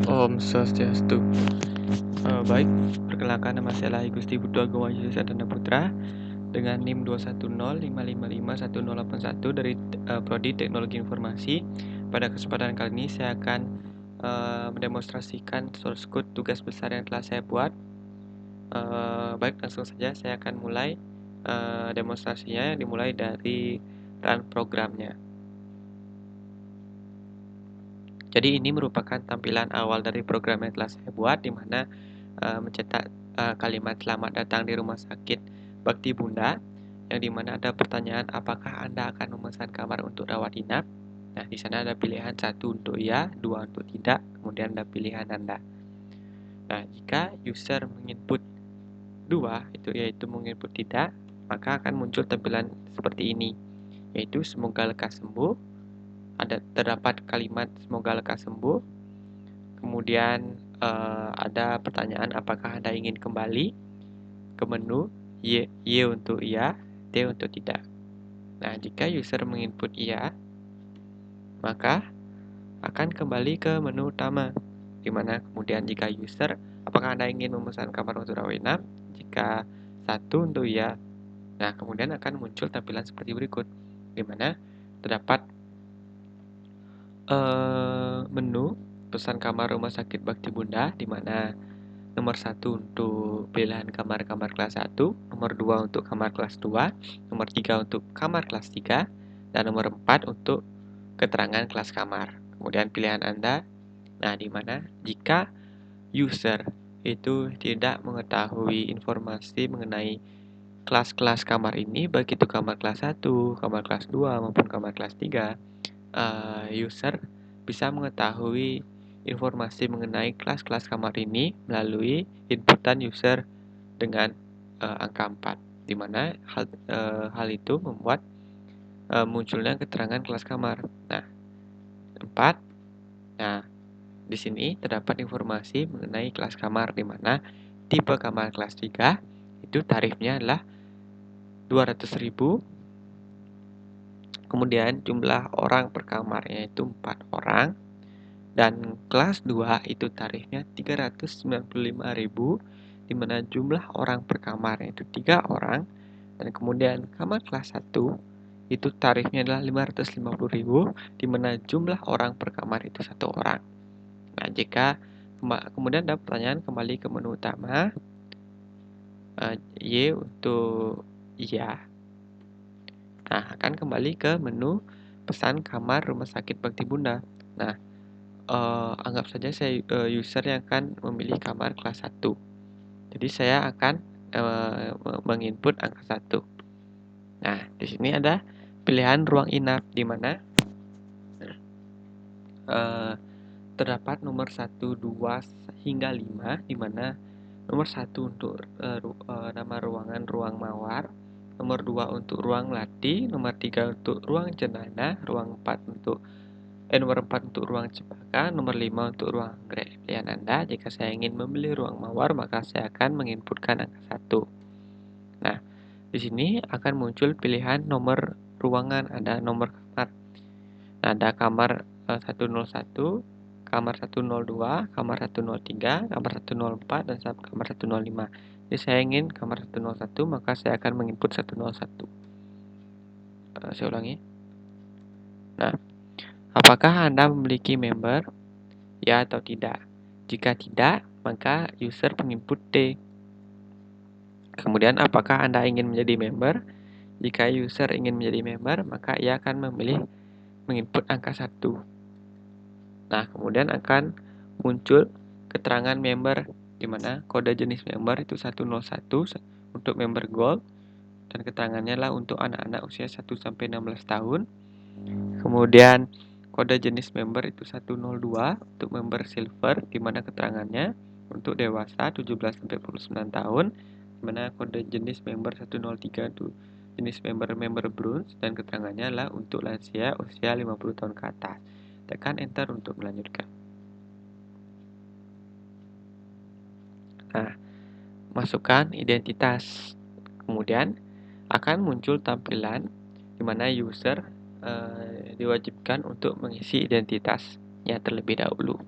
Om Swastiastu. Baik, perkenalkan nama saya Lahi Gusti Budo Agomo Yesus Adana Putra dengan NIM 21055511081 dari Prodi Teknologi Informasi. Pada kesempatan kali ini saya akan mendemonstrasikan source code tugas besar yang telah saya buat. Baik, langsung saja saya akan mulai demonstrasinya, yang dimulai dari run programnya. Jadi ini merupakan tampilan awal dari program yang telah saya buat, di mana mencetak kalimat selamat datang di Rumah Sakit Bakti Bunda, yang dimana ada pertanyaan apakah Anda akan memesan kamar untuk rawat inap. Nah, di sana ada pilihan 1 untuk iya, 2 untuk tidak, kemudian ada pilihan Anda. Nah, jika user menginput 2, yaitu menginput tidak, maka akan muncul tampilan seperti ini, yaitu semoga lekas sembuh. Terdapat kalimat semoga lekas sembuh. Kemudian ada pertanyaan apakah Anda ingin kembali ke menu, Y untuk iya, T untuk tidak. Nah, jika user menginput iya, maka akan kembali ke menu utama, di mana kemudian jika user apakah Anda ingin memesan kamar untuk rawat inap, jika 1 untuk iya, nah kemudian akan muncul tampilan seperti berikut, di mana terdapat menu pesan kamar Rumah Sakit Bakti Bunda, di mana nomor 1 untuk pilihan kamar-kamar kelas 1, nomor 2 untuk kamar kelas 2, nomor 3 untuk kamar kelas 3, dan nomor 4 untuk keterangan kelas kamar. Kemudian pilihan Anda, nah di mana jika user itu tidak mengetahui informasi mengenai kelas-kelas kamar ini, baik itu kamar kelas 1, kamar kelas 2, maupun kamar kelas 3, user bisa mengetahui informasi mengenai kelas-kelas kamar ini melalui inputan user dengan angka 4, di mana hal itu membuat munculnya keterangan kelas kamar. Nah, 4. Nah, di sini terdapat informasi mengenai kelas kamar, di mana tipe kamar kelas 3 itu tarifnya adalah 200.000. Kemudian jumlah orang per kamarnya itu 4 orang. Dan kelas 2 itu tarifnya 395.000, di mana jumlah orang per kamarnya itu 3 orang. Dan kemudian kamar kelas 1 itu tarifnya adalah 550.000, di mana jumlah orang per kamar itu 1 orang. Nah, jika kemudian ada pertanyaan kembali ke menu utama, Y untuk iya. Nah, akan kembali ke menu pesan kamar Rumah Sakit Bakti Bunda. Nah, anggap saja saya user yang akan memilih kamar kelas 1. Jadi saya akan menginput angka 1. Nah, di sini ada pilihan ruang inap, di mana terdapat nomor 1, 2, hingga 5, di mana nomor 1 untuk nama ruangan ruang mawar, nomor 2 untuk ruang latih, nomor 3 untuk ruang jenazah, nomor 4 untuk ruang cempaka, nomor 5 untuk ruang anggrek. Pilihan Anda, jika saya ingin membeli ruang mawar, maka saya akan menginputkan angka 1. Nah, di sini akan muncul pilihan nomor ruangan, ada nomor kamar. Nah, ada kamar 101, kamar 102, kamar 103, kamar 104, dan kamar 105. Jadi saya ingin kamar 101, maka saya akan menginput 101. Saya ulangi. Nah, apakah Anda memiliki member? Ya atau tidak? Jika tidak, maka user menginput T. Kemudian, apakah Anda ingin menjadi member? Jika user ingin menjadi member, maka ia akan menginput angka 1. Nah, kemudian akan muncul keterangan member, di mana kode jenis member itu 101 untuk member gold, dan keterangannya adalah untuk anak-anak usia 1-16 tahun. Kemudian kode jenis member itu 102 untuk member silver, di mana keterangannya untuk dewasa 17-49 tahun, di mana kode jenis member 103 itu jenis member bronze, dan keterangannya adalah untuk lansia usia 50 tahun ke atas. Tekan enter untuk melanjutkan. Nah, masukkan identitas. Kemudian akan muncul tampilan di mana user diwajibkan untuk mengisi identitasnya terlebih dahulu.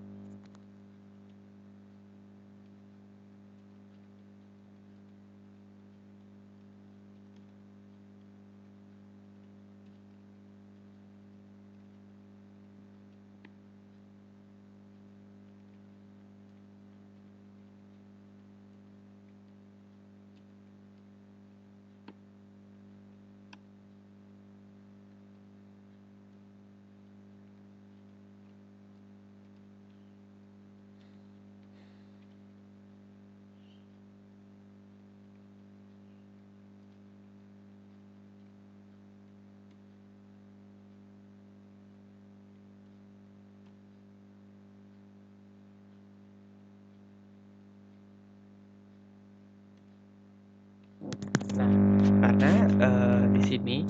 sini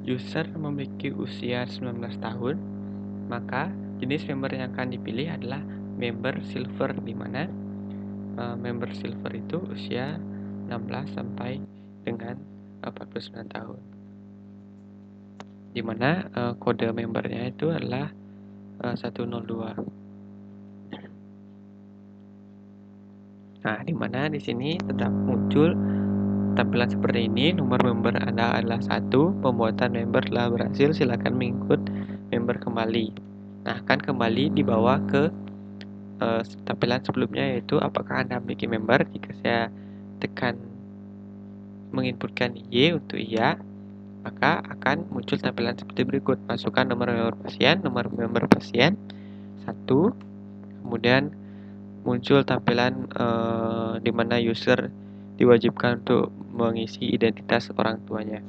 user memiliki usia 19 tahun, maka jenis member yang akan dipilih adalah member silver, di mana member silver itu usia 16 sampai dengan 49 tahun. Di mana kode membernya itu adalah 102. Nah, di mana di sini tetap muncul tampilan seperti ini. Nomor member Anda adalah 1, pembuatan member telah berhasil, silakan mengikut member kembali. Nah, akan kembali dibawa ke tampilan sebelumnya, yaitu apakah Anda memiliki member. Jika saya tekan menginputkan Y untuk iya, maka akan muncul tampilan seperti berikut. Masukkan nomor member pasien 1, kemudian muncul tampilan di mana user diwajibkan untuk mengisi identitas orang tuanya.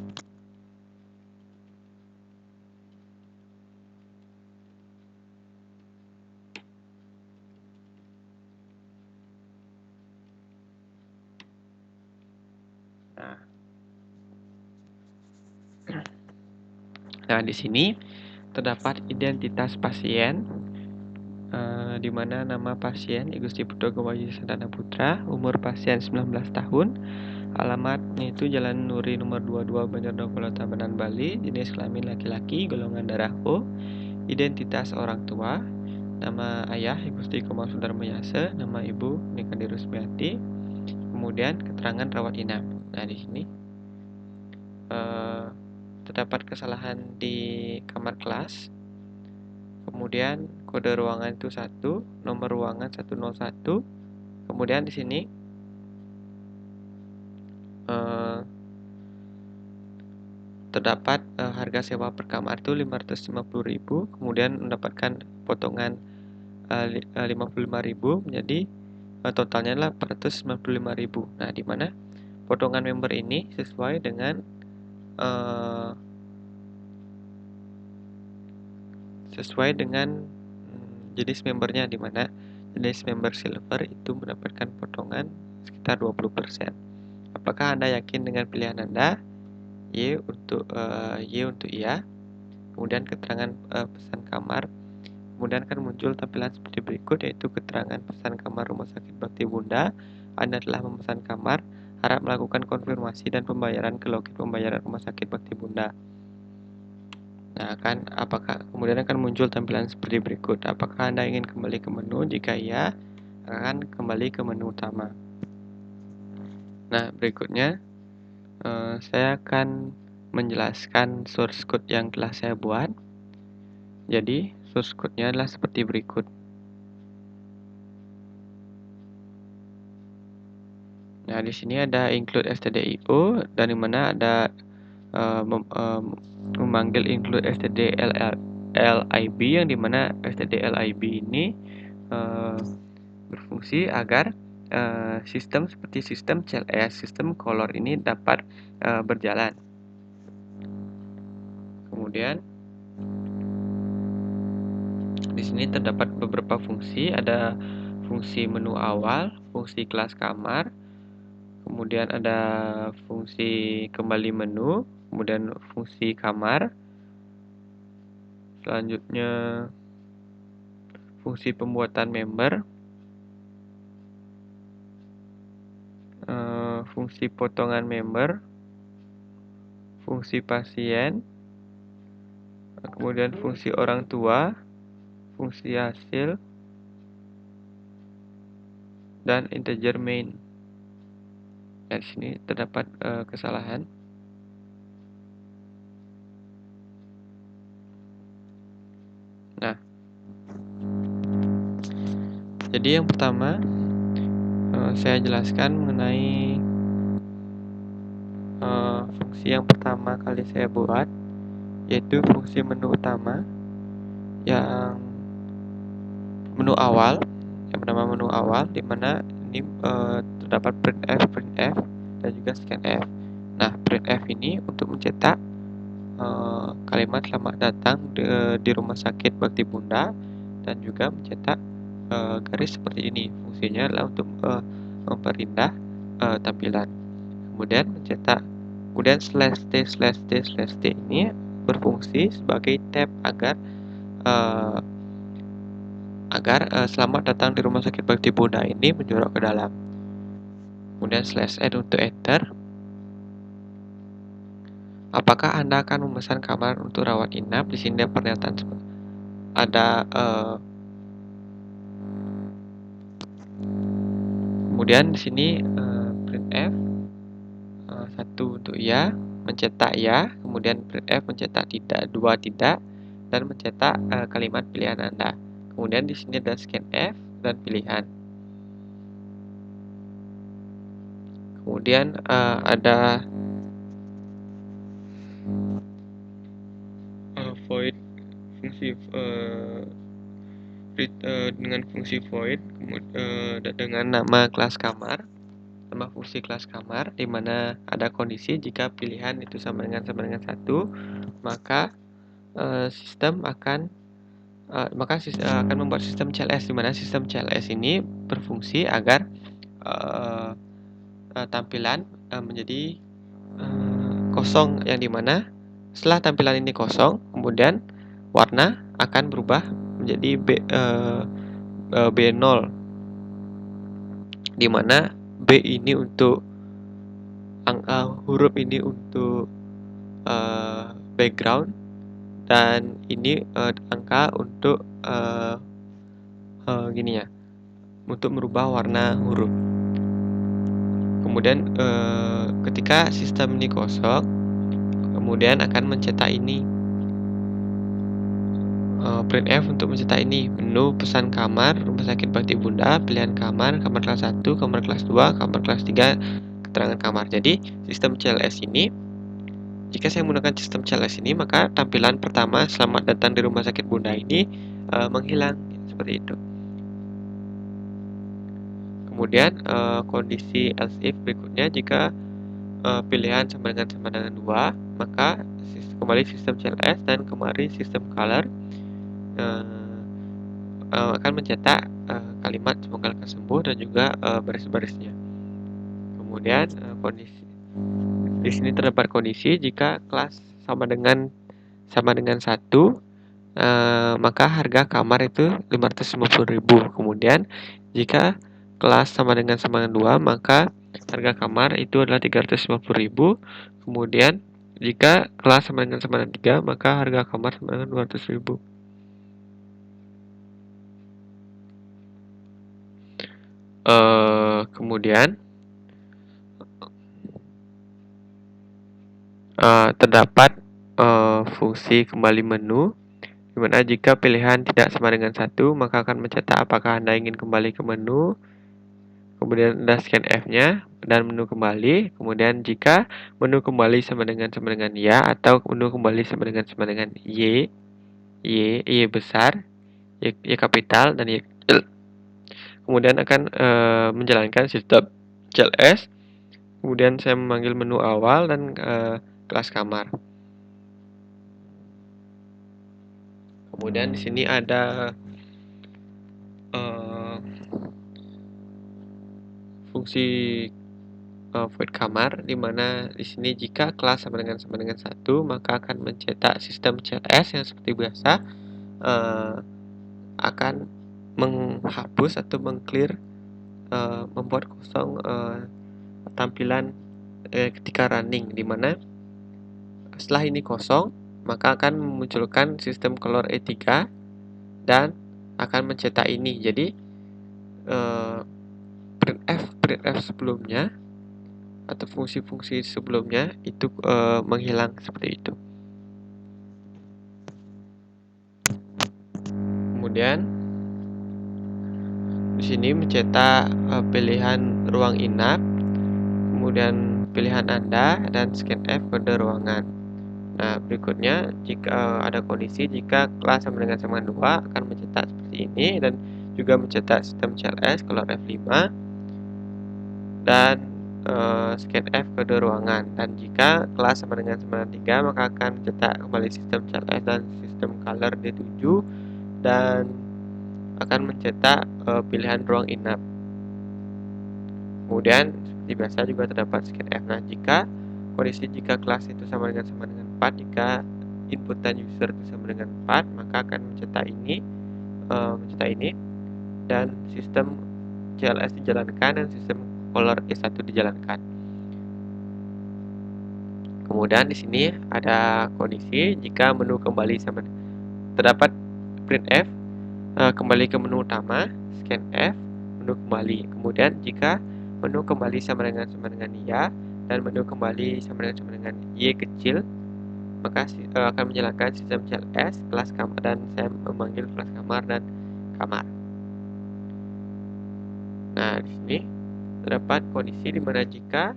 Nah, di sini terdapat identitas pasien, di mana nama pasien Igusti Putra Gawayu Sandana Putra, umur pasien 19 tahun, alamatnya itu Jalan Nuri nomor 22 Banjarnegara Tabanan Bali, jenis kelamin laki-laki, golongan darah O, identitas orang tua, nama ayah Igusti Komang Sudarmo Yase, nama ibu Nikandi Rusmiati, kemudian keterangan rawat inap. Nah, di sini terdapat kesalahan di kamar kelas. Kemudian kode ruangan itu 1, nomor ruangan 101. Kemudian di sini terdapat harga sewa per kamar itu 550.000, kemudian mendapatkan potongan 55.000, menjadi totalnya adalah 495.000. Nah, di mana potongan member ini sesuai dengan jenis membernya, di mana jenis member silver itu mendapatkan potongan sekitar 20%. Apakah Anda yakin dengan pilihan Anda? Y untuk iya. Kemudian keterangan pesan kamar. Kemudian akan muncul tampilan seperti berikut, yaitu keterangan pesan kamar Rumah Sakit Bakti Bunda. Anda telah memesan kamar, harap melakukan konfirmasi dan pembayaran ke loket pembayaran Rumah Sakit Bakti Bunda. Nah, kemudian akan muncul tampilan seperti berikut. Apakah Anda ingin kembali ke menu? Jika iya, akan kembali ke menu utama. Nah, berikutnya saya akan menjelaskan source code yang telah saya buat. Jadi, source code-nya adalah seperti berikut. Nah, di sini ada include stdio, dan di mana ada memanggil include stdlib, yang dimana stdlib ini berfungsi agar sistem seperti sistem CLS, sistem color ini dapat berjalan. Kemudian di sini terdapat beberapa fungsi, ada fungsi menu awal, fungsi kelas kamar, kemudian ada fungsi kembali menu, kemudian fungsi kamar, selanjutnya fungsi pembuatan member, fungsi potongan member, fungsi pasien, kemudian fungsi orang tua, fungsi hasil, dan integer main. Di sini terdapat kesalahan. Nah, jadi yang pertama saya jelaskan mengenai fungsi yang pertama kali saya buat, yaitu fungsi menu utama, yang menu awal, yang bernama menu awal, di mana ini terdapat printf, dan juga scanf. Nah, printf ini untuk mencetak kalimat selamat datang di Rumah Sakit Bakti Bunda, dan juga mencetak garis seperti ini. Fungsinya adalah untuk memperindah tampilan. Kemudian mencetak Kemudian /t ini berfungsi sebagai tab agar selamat datang di Rumah Sakit Bakti Bunda ini menjorok ke dalam. Kemudian /n untuk enter. Apakah Anda akan memesan kamar untuk rawat inap? Di sini ada pernyataan ada kemudian di sini printf 1 untuk ya, mencetak ya, kemudian printf mencetak tidak, 2 tidak, dan mencetak kalimat pilihan Anda. Kemudian di sini ada scanf dan pilihan. Kemudian ada void fungsi dengan fungsi void dengan nama kelas kamar, nama fungsi kelas kamar, di mana ada kondisi jika pilihan itu sama dengan 1, maka sistem akan membuat sistem CLS, di mana sistem CLS ini berfungsi agar tampilan menjadi kosong, yang dimana setelah tampilan ini kosong, kemudian warna akan berubah menjadi B0, di mana B ini untuk huruf ini untuk background, dan ini angka untuk gini ya, untuk merubah warna huruf. Kemudian ketika sistem ini kosong, kemudian akan mencetak ini printf untuk mencetak ini menu pesan kamar Rumah Sakit Bakti Bunda, pilihan kamar kelas 1, kamar kelas 2, kamar kelas 3, keterangan kamar. Jadi sistem CLS ini, jika saya menggunakan sistem CLS ini, maka tampilan pertama selamat datang di Rumah Sakit Bunda ini menghilang seperti itu. Kemudian kondisi else if berikutnya, jika pilihan sama dengan 2, maka kembali sistem CLS dan kembali sistem color akan mencetak kalimat semoga lekas sembuh dan juga baris-barisnya. Kemudian kondisi di sini terdapat kondisi jika kelas sama dengan 1, maka harga kamar itu 550.000. Kemudian jika kelas sama dengan 2, maka harga kamar itu adalah 350.000. Kemudian jika kelas sama dengan 3, maka harga kamar sama dengan 200.000. Kemudian terdapat fungsi kembali menu, dimana jika pilihan tidak sama dengan 1, maka akan mencetak apakah Anda ingin kembali ke menu. Kemudian ada scanf-nya dan menu kembali. Kemudian jika menu kembali sama dengan ya, atau menu kembali sama dengan Y besar, Y kapital, dan Y kecil, kemudian akan menjalankan sistem CLS. Kemudian saya memanggil menu awal dan kelas kamar. Kemudian di sini ada fungsi void kamar, di mana di sini jika kelas sama dengan 1, maka akan mencetak sistem CLS yang seperti biasa akan menghapus atau mengclear, membuat kosong tampilan ketika running, di mana setelah ini kosong, maka akan memunculkan sistem color E3 dan akan mencetak ini. Jadi printf sebelumnya atau fungsi-fungsi sebelumnya itu menghilang seperti itu. Kemudian di sini mencetak pilihan ruang inap, kemudian pilihan Anda, dan scanf kode ruangan. Nah, berikutnya jika ada kondisi jika kelas sama dengan 2 akan mencetak seperti ini, dan juga mencetak sistem CLS color F5 dan scanf kode ruangan. Dan jika kelas sama dengan 3, maka akan mencetak kembali sistem CLS dan sistem color D7 dan akan mencetak pilihan ruang inap. Kemudian seperti biasa juga terdapat scanf. Nah, jika kondisi jika kelas itu sama dengan 4, jika inputan user itu sama dengan 4, maka akan mencetak ini, dan sistem CLS dijalankan dan sistem color E1 dijalankan. Kemudian di sini ada kondisi jika menu kembali sama, terdapat printf kembali ke menu utama, scanf, menu kembali. Kemudian jika menu kembali sama dengan ya dan menu kembali sama dengan y kecil, maka akan menjalankan sistem CLS kelas kamar, dan saya memanggil kelas kamar dan kamar. Nah, di sini terdapat kondisi di mana jika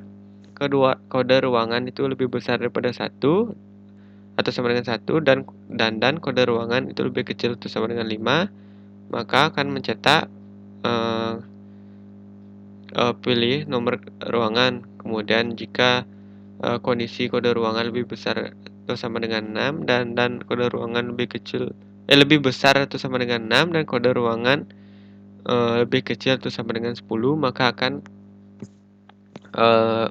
kedua kode ruangan itu lebih besar daripada 1 atau sama dengan 1 dan kode ruangan itu lebih kecil atau sama dengan 5, maka akan mencetak pilih nomor ruangan. Kemudian jika kondisi kode ruangan lebih besar atau sama dengan 6 dan kode ruangan lebih besar atau sama dengan 6 dan kode ruangan lebih kecil atau sama dengan 10, maka akan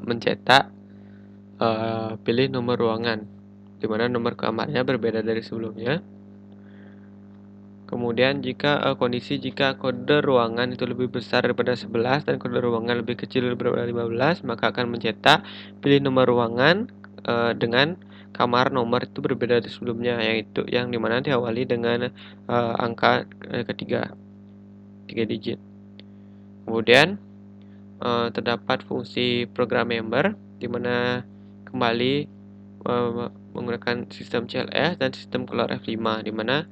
mencetak pilih nomor ruangan, di mana nomor kamarnya berbeda dari sebelumnya. Kemudian jika jika kode ruangan itu lebih besar daripada 11 dan kode ruangan lebih kecil daripada 15, maka akan mencetak pilih nomor ruangan dengan kamar nomor itu berbeda dari sebelumnya, yaitu yang dimana diawali dengan angka ketiga, 3 digit. Kemudian terdapat fungsi program member, di mana kembali menggunakan sistem CLS dan sistem color F5, di mana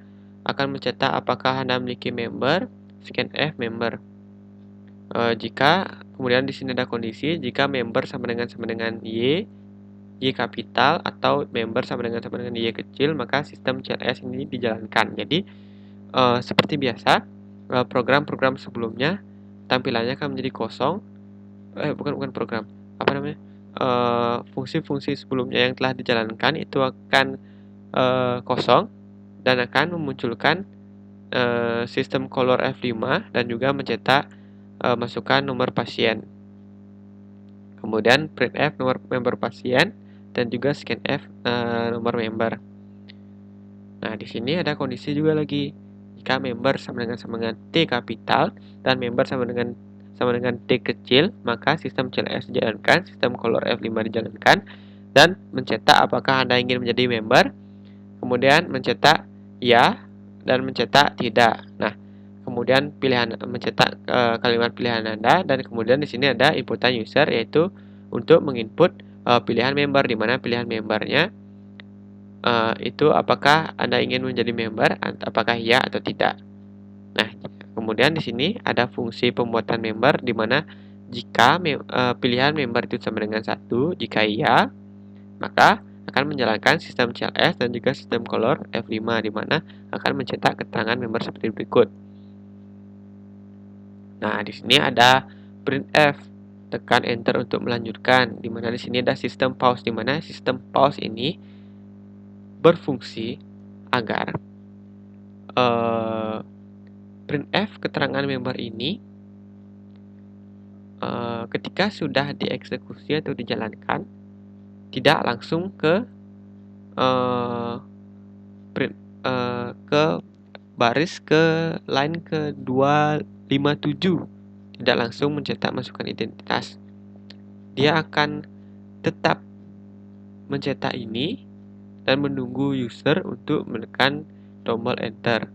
akan mencetak apakah Anda memiliki member, scanf member. Jika kemudian di sini ada kondisi jika member sama dengan Y kapital atau member sama dengan Y kecil, maka sistem CLS ini dijalankan. Jadi seperti biasa, program-program sebelumnya tampilannya akan menjadi kosong. Bukan program, apa namanya? Fungsi-fungsi sebelumnya yang telah dijalankan itu akan kosong dan akan memunculkan sistem color F5 dan juga mencetak masukan nomor pasien. Kemudian printf nomor member pasien dan juga scanf nomor member. Nah, di sini ada kondisi juga lagi. Jika member sama dengan T kapital dan member sama dengan T kecil, maka sistem CLS dijalankan, sistem color F5 dijalankan, dan mencetak apakah Anda ingin menjadi member, kemudian mencetak ya, dan mencetak tidak. Nah, kemudian mencetak kalimat pilihan Anda, dan kemudian di sini ada inputan user, yaitu untuk menginput pilihan member, di mana pilihan membernya itu apakah Anda ingin menjadi member, apakah ya atau tidak. Nah, kemudian di sini ada fungsi pembuatan member, di mana jika pilihan member itu sama dengan 1, jika iya, maka akan menjalankan sistem CLS dan juga sistem color F5, di mana akan mencetak keterangan member seperti berikut. Nah, di sini ada printf, tekan enter untuk melanjutkan, di mana di sini ada sistem pause, di mana sistem pause ini berfungsi agar printf keterangan member ini ketika sudah dieksekusi atau dijalankan tidak langsung ke baris ke line ke 257, tidak langsung mencetak masukan identitas. Dia akan tetap mencetak ini dan menunggu user untuk menekan tombol enter.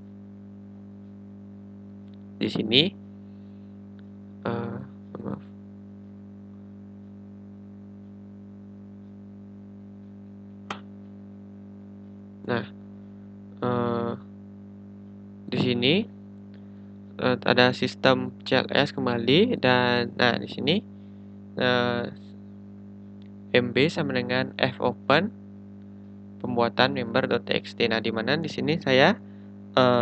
Di sini maaf. Nah, di sini ada sistem CLS kembali, dan nah di sini MB sama dengan fopen pembuatan member.txt. Nah, di mana di sini saya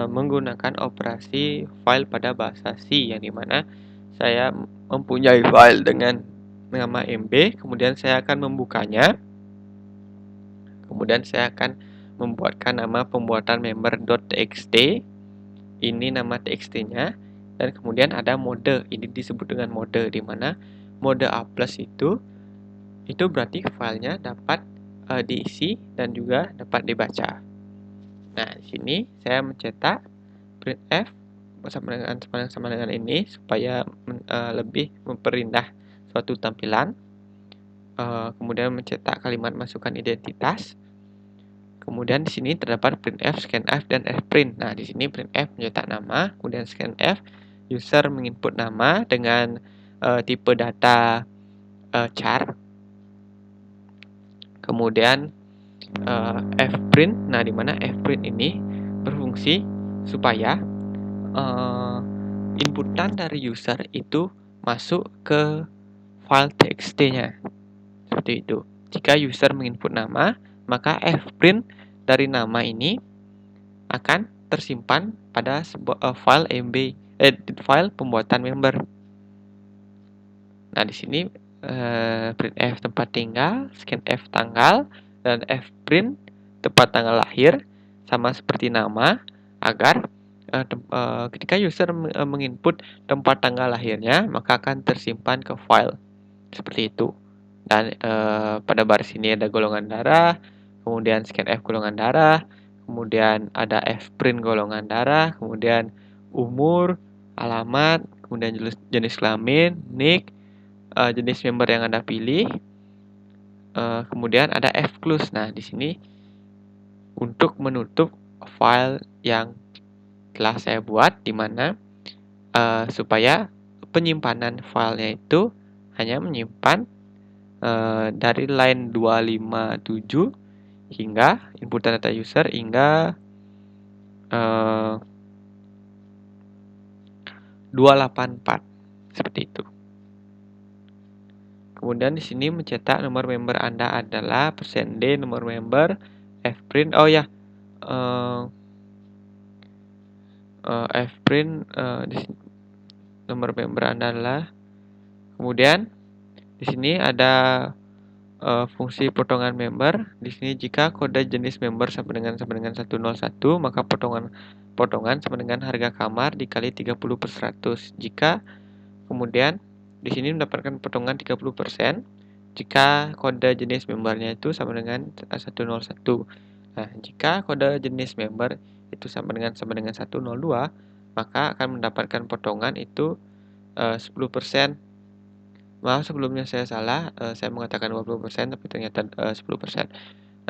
menggunakan operasi file pada bahasa C, yang dimana saya mempunyai file dengan nama MB, kemudian saya akan membukanya, kemudian saya akan membuatkan nama pembuatan member.txt, ini nama txt-nya, dan kemudian ada mode, ini disebut dengan mode, di mana mode A+ itu itu berarti filenya dapat diisi dan juga dapat dibaca. Nah, di sini saya mencetak printf sama dengan ini supaya lebih memperindah suatu tampilan. Kemudian mencetak kalimat masukkan identitas. Kemudian di sini terdapat printf, scanf, dan fprint. Nah, di sini printf mencetak nama, kemudian scanf user menginput nama dengan tipe data char. Kemudian fprint, nah di mana fprint ini berfungsi supaya inputan dari user itu masuk ke file txt-nya. Seperti itu. Jika user menginput nama, maka fprint dari nama ini akan tersimpan pada sebuah file pembuatan member. Nah, di sini printf tempat tinggal, scanf tanggal, dan fprint tempat tanggal lahir sama seperti nama, agar ketika user menginput tempat tanggal lahirnya, maka akan tersimpan ke file seperti itu. Dan pada baris ini ada golongan darah, kemudian scanf golongan darah, kemudian ada fprint golongan darah, kemudian umur, alamat, kemudian jenis kelamin, nick, jenis member yang Anda pilih, kemudian ada fclose. Nah, di sini untuk menutup file yang telah saya buat, di mana supaya penyimpanan filenya itu hanya menyimpan dari line 257 hingga inputan data user hingga 284 seperti itu. Kemudian di sini mencetak nomor member Anda adalah %d nomor member fprint. Oh ya, fprint di sini nomor member Anda adalah. Kemudian di sini ada fungsi potongan member. Di sini jika kode jenis member sama dengan 101, maka potongan sama dengan harga kamar dikali 30/100. Jika kemudian di sini mendapatkan potongan 30% jika kode jenis membernya itu sama dengan 101. Nah, jika kode jenis member itu sama dengan 102, maka akan mendapatkan potongan itu 10%. Maaf, sebelumnya saya salah, saya mengatakan 20%, tapi ternyata 10%.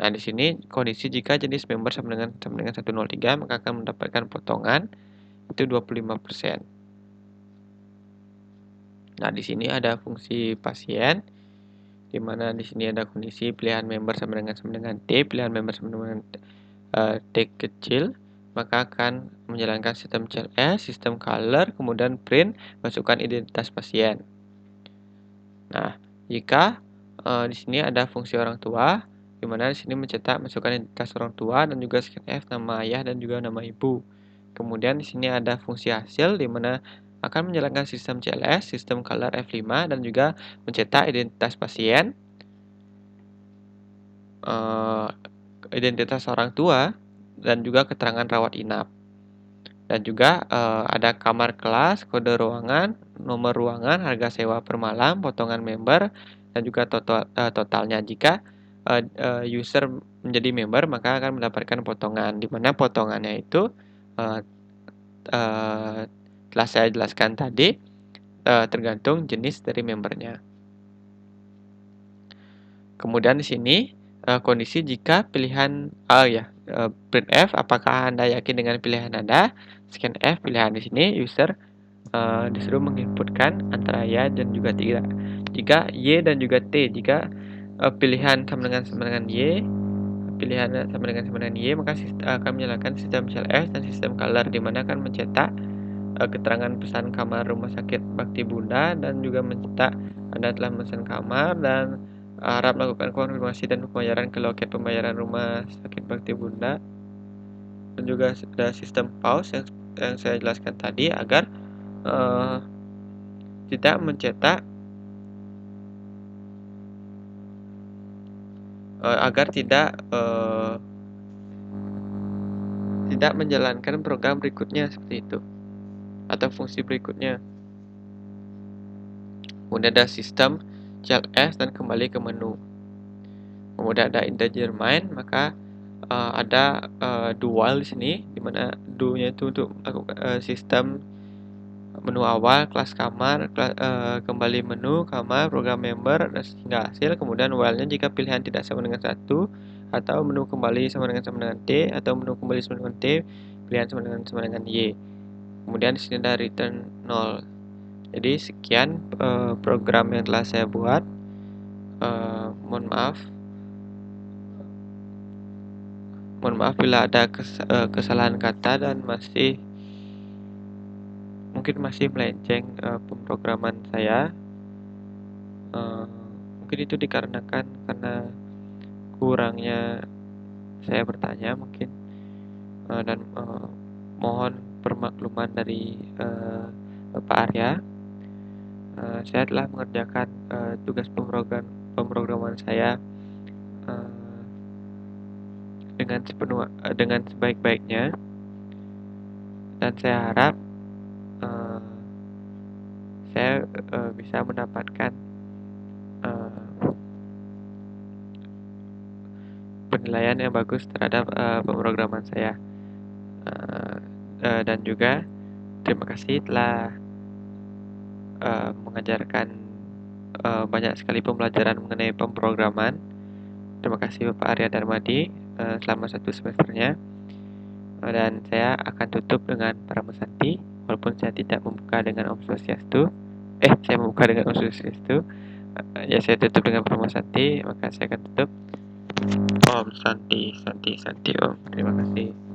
Nah, di sini kondisi jika jenis member sama dengan 103, maka akan mendapatkan potongan itu 25%. Nah, di sini ada fungsi pasien, di mana di sini ada kondisi pilihan member sama dengan T, pilihan member sama dengan T kecil, maka akan menjalankan sistem CLS, sistem color, kemudian print, masukkan identitas pasien. Nah, jika di sini ada fungsi orang tua, di mana di sini mencetak masukkan identitas orang tua dan juga scanf nama ayah dan juga nama ibu. Kemudian di sini ada fungsi hasil, di mana akan menjalankan sistem CLS, sistem color F5, dan juga mencetak identitas pasien, identitas orang tua, dan juga keterangan rawat inap. Dan juga ada kamar kelas, kode ruangan, nomor ruangan, harga sewa per malam, potongan member, dan juga totalnya. Jika user menjadi member, maka akan mendapatkan potongan, di mana potongannya itu telah saya jelaskan tadi, tergantung jenis dari membernya. Kemudian di sini kondisi jika pilihan printf, apakah Anda yakin dengan pilihan Anda? Scanf, pilihan di sini user disuruh menginputkan antara ya dan juga tidak. Jika y dan juga t, jika pilihan sama dengan y, pilihan sama dengan y, maka akan menyalakan sistem CLS dan sistem color, di mana akan mencetak keterangan pesan kamar rumah sakit Bakti Bunda dan juga mencetak Anda telah memesan kamar dan harap melakukan konfirmasi dan pembayaran ke loket pembayaran rumah sakit Bakti Bunda. Dan juga ada sistem pause yang saya jelaskan tadi agar tidak mencetak agar tidak menjalankan program berikutnya seperti itu atau fungsi berikutnya. Kemudian ada sistem cls dan kembali ke menu. Kemudian ada integer main, maka ada do while di sini, dimana do-nya itu untuk sistem menu awal, kelas kamar, kembali menu, kamar, program member, dan hingga hasil. Kemudian while-nya jika pilihan tidak sama dengan 1, atau menu kembali sama dengan T, atau menu kembali sama dengan T, pilihan sama dengan Y. Kemudian di sini ada return 0. Jadi sekian program yang telah saya buat. Mohon maaf bila ada kesalahan kata dan mungkin masih melenceng pemrograman saya. Mungkin itu dikarenakan karena kurangnya saya bertanya mungkin, dan mohon permakluman dari Bapak Arya. Saya telah mengerjakan tugas pemrograman saya dengan sebaik-baiknya, dan saya harap saya bisa mendapatkan penilaian yang bagus terhadap pemrograman saya. Dan juga terima kasih telah mengajarkan banyak sekali pembelajaran mengenai pemrograman. Terima kasih Bapak Arya Darmadi selama 1 semesternya. Dan saya akan tutup dengan Parama Santi, walaupun saya tidak membuka dengan Om Swastiastu. Saya membuka dengan Om Swastiastu. Ya, saya tutup dengan Parama Santi, maka saya akan tutup Om Santi Santi Santi Om. Terima kasih.